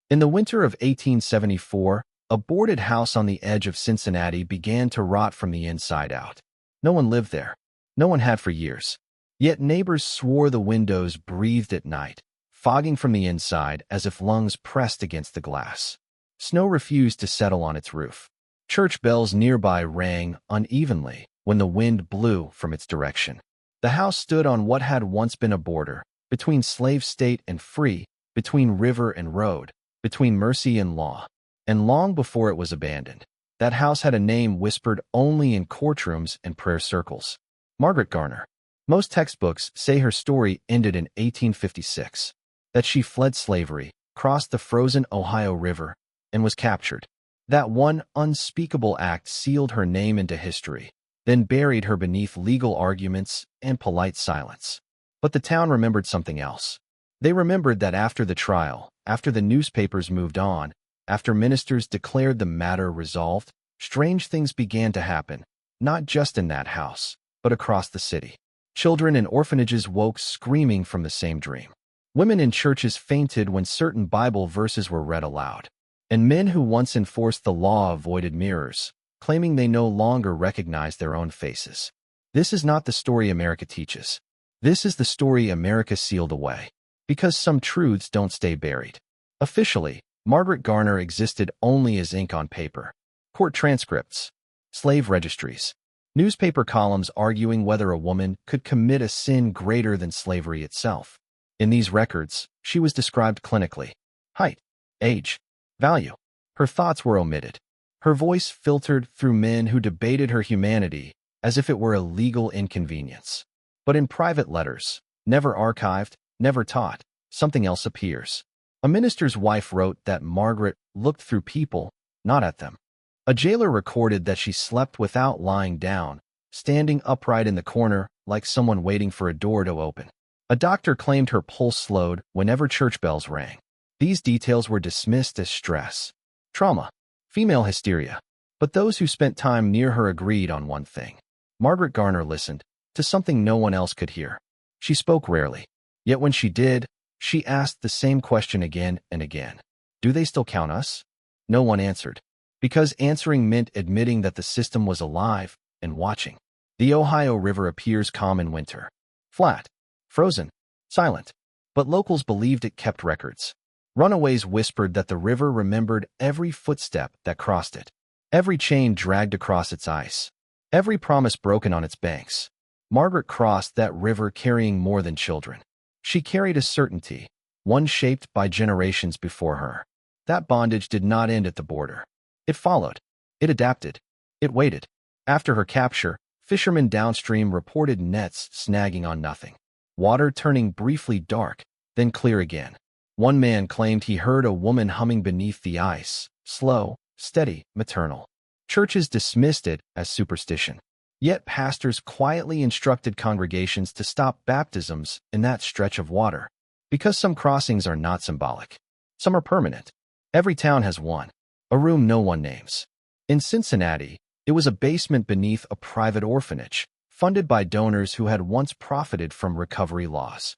In the winter of 1874, a boarded house on the edge of Cincinnati began to rot from the inside out. No one lived there. No one had for years. Yet neighbors swore the windows breathed at night, fogging from the inside as if lungs pressed against the glass. Snow refused to settle on its roof. Church bells nearby rang unevenly when the wind blew from its direction. The house stood on what had once been a border, between slave state and free, between river and road, between mercy and law. And long before it was abandoned, that house had a name whispered only in courtrooms and prayer circles. Margaret Garner. Most textbooks say her story ended in 1856, that she fled slavery, crossed the frozen Ohio River, and was captured. That one unspeakable act sealed her name into history, then buried her beneath legal arguments and polite silence. But the town remembered something else. They remembered that after the trial, after the newspapers moved on, after ministers declared the matter resolved, strange things began to happen, not just in that house, but across the city. Children in orphanages woke screaming from the same dream. Women in churches fainted when certain Bible verses were read aloud. And men who once enforced the law avoided mirrors, claiming they no longer recognized their own faces. This is not the story America teaches. This is the story America sealed away. Because some truths don't stay buried. Officially, Margaret Garner existed only as ink on paper. Court transcripts, slave registries, newspaper columns arguing whether a woman could commit a sin greater than slavery itself. In these records, she was described clinically. Height, age, value. Her thoughts were omitted. Her voice filtered through men who debated her humanity as if it were a legal inconvenience. But in private letters, never archived, never taught, something else appears. A minister's wife wrote that Margaret looked through people, not at them. A jailer recorded that she slept without lying down, standing upright in the corner like someone waiting for a door to open. A doctor claimed her pulse slowed whenever church bells rang. These details were dismissed as stress, trauma, female hysteria. But those who spent time near her agreed on one thing. Margaret Garner listened to something no one else could hear. She spoke rarely. Yet when she did, she asked the same question again and again. Do they still count us? No one answered. Because answering meant admitting that the system was alive and watching. The Ohio River appears calm in winter. Flat, frozen, silent. But locals believed it kept records. Runaways whispered that the river remembered every footstep that crossed it. Every chain dragged across its ice. Every promise broken on its banks. Margaret crossed that river carrying more than children. She carried a certainty, one shaped by generations before her. That bondage did not end at the border. It followed. It adapted. It waited. After her capture, fishermen downstream reported nets snagging on nothing. Water turning briefly dark, then clear again. One man claimed he heard a woman humming beneath the ice, slow, steady, maternal. Churches dismissed it as superstition. Yet pastors quietly instructed congregations to stop baptisms in that stretch of water. Because some crossings are not symbolic. Some are permanent. Every town has one. A room no one names. In Cincinnati, it was a basement beneath a private orphanage, funded by donors who had once profited from recovery laws.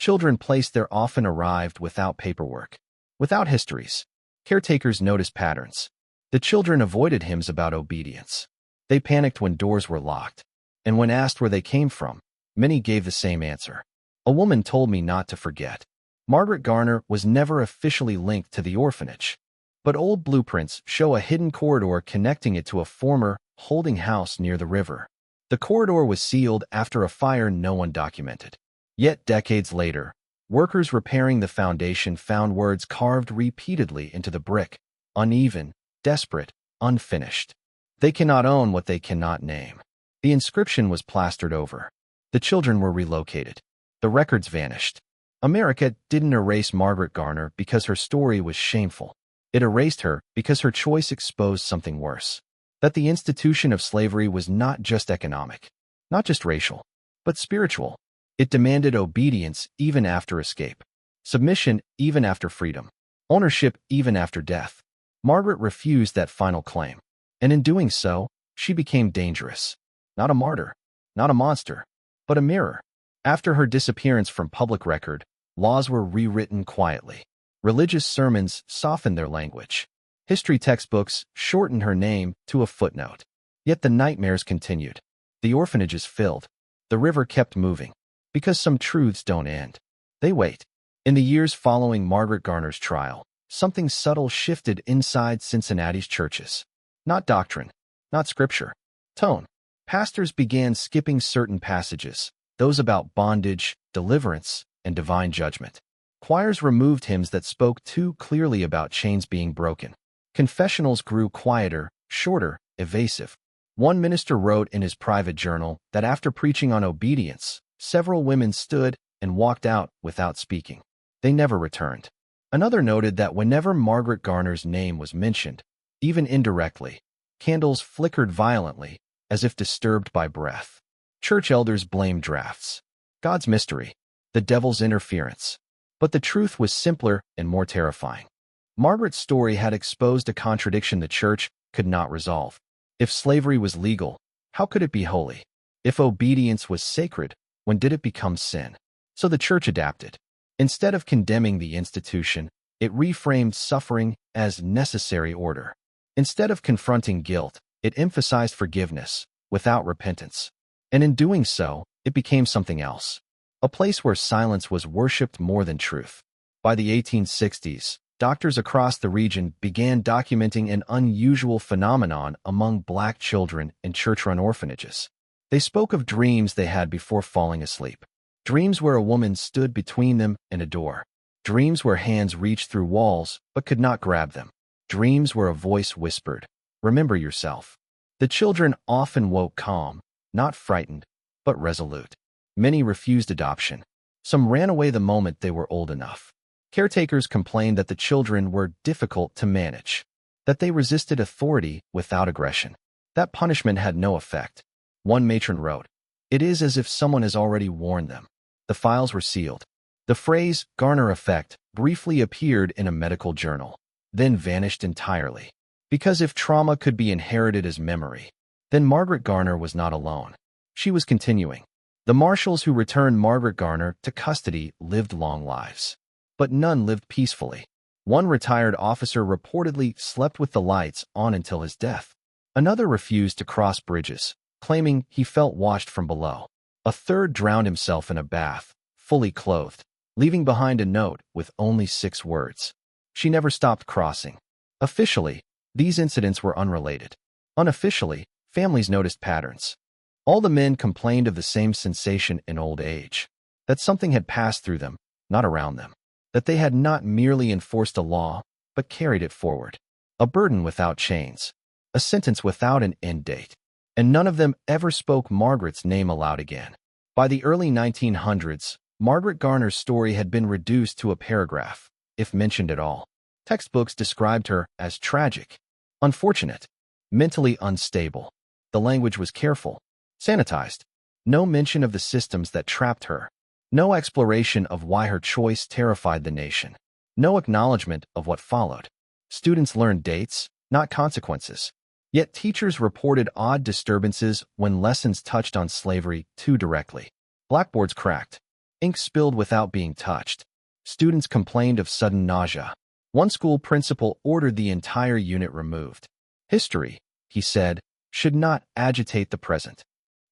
Children placed there often arrived without paperwork, without histories. Caretakers noticed patterns. The children avoided hymns about obedience. They panicked when doors were locked. And when asked where they came from, many gave the same answer. A woman told me not to forget. Margaret Garner was never officially linked to the orphanage. But old blueprints show a hidden corridor connecting it to a former holding house near the river. The corridor was sealed after a fire no one documented. Yet decades later, workers repairing the foundation found words carved repeatedly into the brick, uneven, desperate, unfinished. They cannot own what they cannot name. The inscription was plastered over. The children were relocated. The records vanished. America didn't erase Margaret Garner because her story was shameful. It erased her because her choice exposed something worse. That the institution of slavery was not just economic, not just racial, but spiritual. It demanded obedience even after escape, submission even after freedom, ownership even after death. Margaret refused that final claim. And in doing so, she became dangerous. Not a martyr, not a monster, but a mirror. After her disappearance from public record, laws were rewritten quietly. Religious sermons softened their language. History textbooks shortened her name to a footnote. Yet the nightmares continued. The orphanages filled. The river kept moving. Because some truths don't end. They wait. In the years following Margaret Garner's trial, something subtle shifted inside Cincinnati's churches. Not doctrine, not scripture. Tone. Pastors began skipping certain passages, those about bondage, deliverance, and divine judgment. Choirs removed hymns that spoke too clearly about chains being broken. Confessionals grew quieter, shorter, evasive. One minister wrote in his private journal that after preaching on obedience, several women stood and walked out without speaking. They never returned. Another noted that whenever Margaret Garner's name was mentioned, even indirectly, candles flickered violently, as if disturbed by breath. Church elders blamed drafts. God's mystery. The devil's interference. But the truth was simpler and more terrifying. Margaret's story had exposed a contradiction the church could not resolve. If slavery was legal, how could it be holy? If obedience was sacred, when did it become sin? So the church adapted. Instead of condemning the institution, it reframed suffering as necessary order. Instead of confronting guilt, it emphasized forgiveness, without repentance. And in doing so, it became something else. A place where silence was worshipped more than truth. By the 1860s, doctors across the region began documenting an unusual phenomenon among black children in church-run orphanages. They spoke of dreams they had before falling asleep. Dreams where a woman stood between them and a door. Dreams where hands reached through walls but could not grab them. Dreams where a voice whispered, "Remember yourself." The children often woke calm, not frightened, but resolute. Many refused adoption. Some ran away the moment they were old enough. Caretakers complained that the children were difficult to manage, that they resisted authority without aggression, that punishment had no effect. One matron wrote, "It is as if someone has already warned them." The files were sealed. The phrase Garner effect briefly appeared in a medical journal, then vanished entirely. Because if trauma could be inherited as memory, then Margaret Garner was not alone. She was continuing. The marshals who returned Margaret Garner to custody lived long lives. But none lived peacefully. One retired officer reportedly slept with the lights on until his death. Another refused to cross bridges, claiming he felt watched from below. A third drowned himself in a bath, fully clothed, leaving behind a note with only 6 words. She never stopped crossing. Officially, these incidents were unrelated. Unofficially, families noticed patterns. All the men complained of the same sensation in old age, that something had passed through them, not around them, that they had not merely enforced a law, but carried it forward. A burden without chains, a sentence without an end date. And none of them ever spoke Margaret's name aloud again. By the early 1900s, Margaret Garner's story had been reduced to a paragraph, if mentioned at all. Textbooks described her as tragic, unfortunate, mentally unstable. The language was careful, sanitized. No mention of the systems that trapped her. No exploration of why her choice terrified the nation. No acknowledgement of what followed. Students learned dates, not consequences. Yet teachers reported odd disturbances when lessons touched on slavery too directly. Blackboards cracked. Ink spilled without being touched. Students complained of sudden nausea. One school principal ordered the entire unit removed. History, he said, should not agitate the present.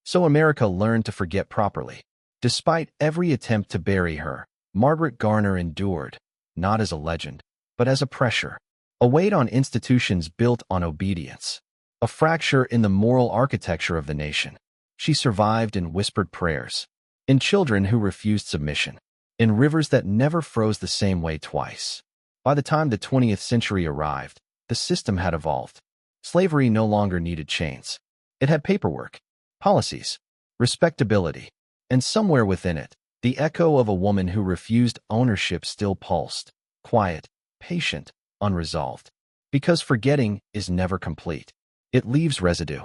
So America learned to forget properly. Despite every attempt to bury her, Margaret Garner endured, not as a legend, but as a pressure. A weight on institutions built on obedience. A fracture in the moral architecture of the nation. She survived in whispered prayers, in children who refused submission, in rivers that never froze the same way twice. By the time the 20th century arrived, the system had evolved. Slavery no longer needed chains. It had paperwork, policies, respectability, and somewhere within it, the echo of a woman who refused ownership still pulsed, quiet, patient, unresolved. Because forgetting is never complete. It leaves residue.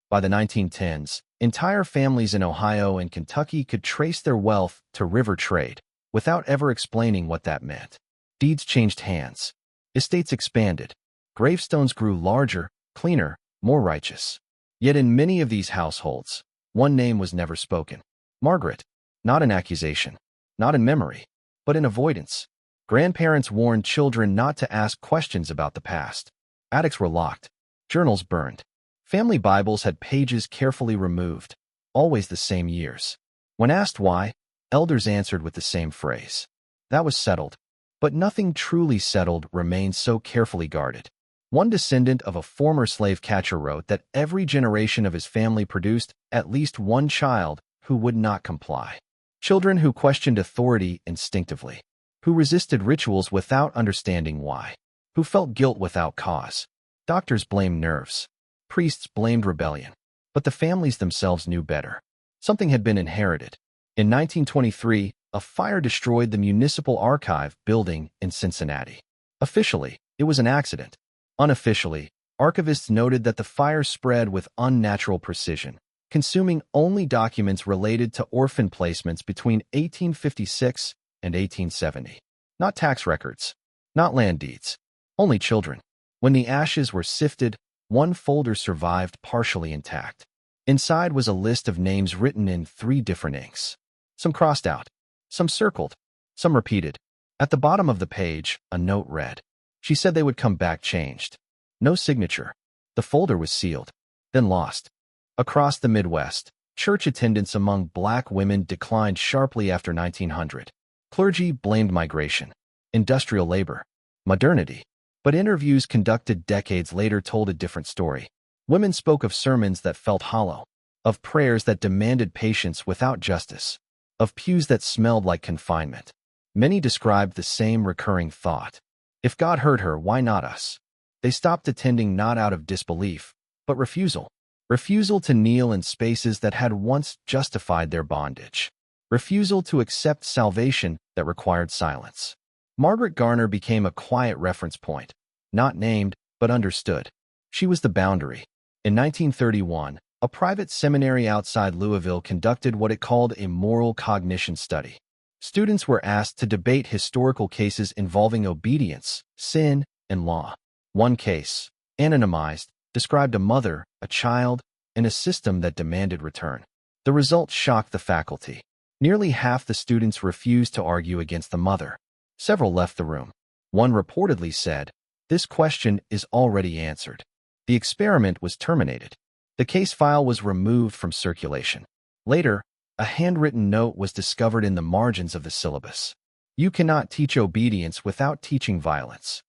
By the 1910s, entire families in Ohio and Kentucky could trace their wealth to river trade, without ever explaining what that meant. Deeds changed hands. Estates expanded. Gravestones grew larger, cleaner, more righteous. Yet in many of these households, one name was never spoken. Margaret. Not in accusation, not in memory, but in avoidance. Grandparents warned children not to ask questions about the past. Attics were locked. Journals burned. Family Bibles had pages carefully removed, always the same years. When asked why, elders answered with the same phrase. That was settled. But nothing truly settled remained so carefully guarded. One descendant of a former slave catcher wrote that every generation of his family produced at least one child who would not comply. Children who questioned authority instinctively, who resisted rituals without understanding why, who felt guilt without cause. Doctors blamed nerves. Priests blamed rebellion. But the families themselves knew better. Something had been inherited. In 1923, a fire destroyed the Municipal Archive building in Cincinnati. Officially, it was an accident. Unofficially, archivists noted that the fire spread with unnatural precision, consuming only documents related to orphan placements between 1856 and 1870. Not tax records, not land deeds, only children. When the ashes were sifted, one folder survived partially intact. Inside was a list of names written in 3 different inks. Some crossed out, some circled, some repeated. At the bottom of the page, a note read, "She said they would come back changed." No signature. The folder was sealed, then lost. Across the Midwest, church attendance among black women declined sharply after 1900. Clergy blamed migration, industrial labor, modernity. But interviews conducted decades later told a different story. Women spoke of sermons that felt hollow, of prayers that demanded patience without justice, of pews that smelled like confinement. Many described the same recurring thought. If God heard her, why not us? They stopped attending not out of disbelief, but refusal. Refusal to kneel in spaces that had once justified their bondage. Refusal to accept salvation that required silence. Margaret Garner became a quiet reference point, not named, but understood. She was the boundary. In 1931, a private seminary outside Louisville conducted what it called a moral cognition study. Students were asked to debate historical cases involving obedience, sin, and law. One case, anonymized, described a mother, a child, and a system that demanded return. The results shocked the faculty. Nearly half the students refused to argue against the mother. Several left the room. One reportedly said, "This question is already answered." The experiment was terminated. The case file was removed from circulation. Later, a handwritten note was discovered in the margins of the syllabus. You cannot teach obedience without teaching violence.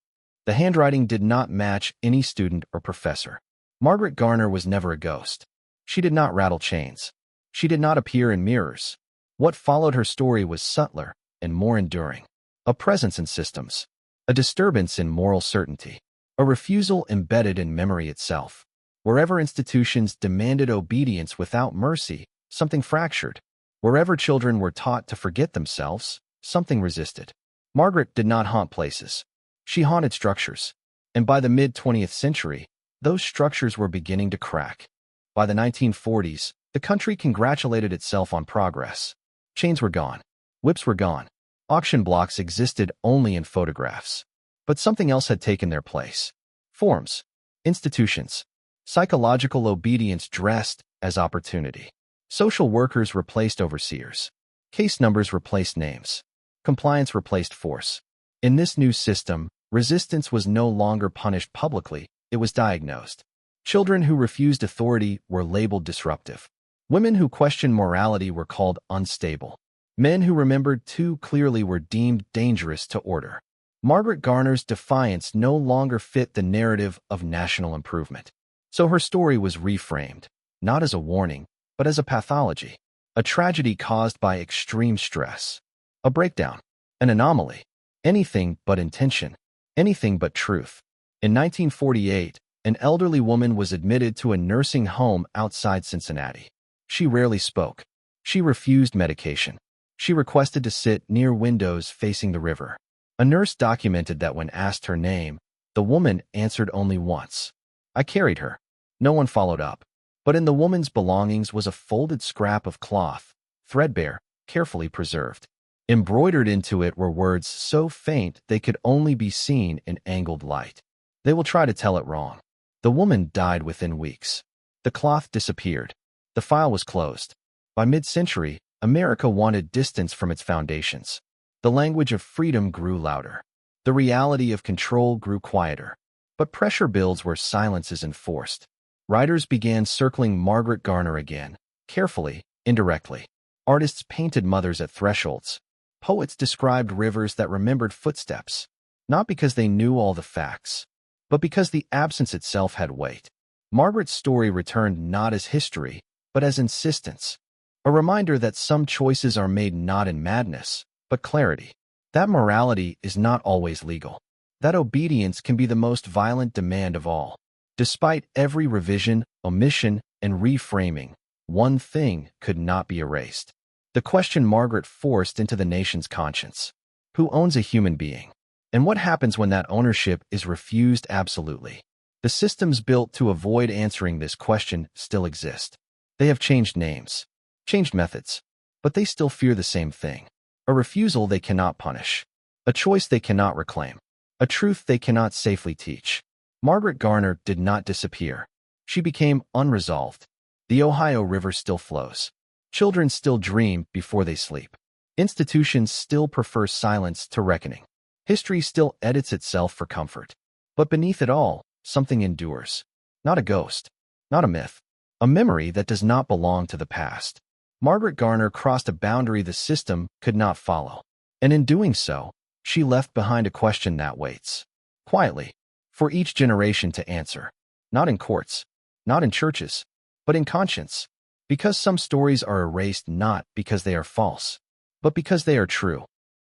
The handwriting did not match any student or professor. Margaret Garner was never a ghost. She did not rattle chains. She did not appear in mirrors. What followed her story was subtler and more enduring. A presence in systems. A disturbance in moral certainty. A refusal embedded in memory itself. Wherever institutions demanded obedience without mercy, something fractured. Wherever children were taught to forget themselves, something resisted. Margaret did not haunt places. She haunted structures. And by the mid-20th century, those structures were beginning to crack. By the 1940s, the country congratulated itself on progress. Chains were gone. Whips were gone. Auction blocks existed only in photographs. But something else had taken their place. Forms. Institutions. Psychological obedience dressed as opportunity. Social workers replaced overseers. Case numbers replaced names. Compliance replaced force. In this new system, resistance was no longer punished publicly, it was diagnosed. Children who refused authority were labeled disruptive. Women who questioned morality were called unstable. Men who remembered too clearly were deemed dangerous to order. Margaret Garner's defiance no longer fit the narrative of national improvement. So her story was reframed, not as a warning, but as a pathology, a tragedy caused by extreme stress, a breakdown, an anomaly, anything but intention, anything but truth. In 1948, an elderly woman was admitted to a nursing home outside Cincinnati. She rarely spoke. She refused medication. She requested to sit near windows facing the river. A nurse documented that when asked her name, the woman answered only once. I carried her. No one followed up. But in the woman's belongings was a folded scrap of cloth, threadbare, carefully preserved. Embroidered into it were words so faint they could only be seen in angled light. They will try to tell it wrong. The woman died within weeks. The cloth disappeared. The file was closed. By mid-century, America wanted distance from its foundations. The language of freedom grew louder. The reality of control grew quieter. But pressure builds where silence is enforced. Writers began circling Margaret Garner again, carefully, indirectly. Artists painted mothers at thresholds. Poets described rivers that remembered footsteps, not because they knew all the facts, but because the absence itself had weight. Margaret's story returned not as history, but as insistence, a reminder that some choices are made not in madness, but clarity. That morality is not always legal. That obedience can be the most violent demand of all. Despite every revision, omission, and reframing, one thing could not be erased. The question Margaret forced into the nation's conscience: who owns a human being? And what happens when that ownership is refused absolutely? The systems built to avoid answering this question still exist. They have changed names, changed methods, but they still fear the same thing: a refusal they cannot punish, a choice they cannot reclaim, a truth they cannot safely teach. Margaret Garner did not disappear. She became unresolved. The Ohio River still flows. Children still dream before they sleep. Institutions still prefer silence to reckoning. History still edits itself for comfort. But beneath it all, something endures. Not a ghost, not a myth, a memory that does not belong to the past. Margaret Garner crossed a boundary the system could not follow. And in doing so, she left behind a question that waits, quietly, for each generation to answer. Not in courts, not in churches, but in conscience. Because some stories are erased not because they are false, but because they are true.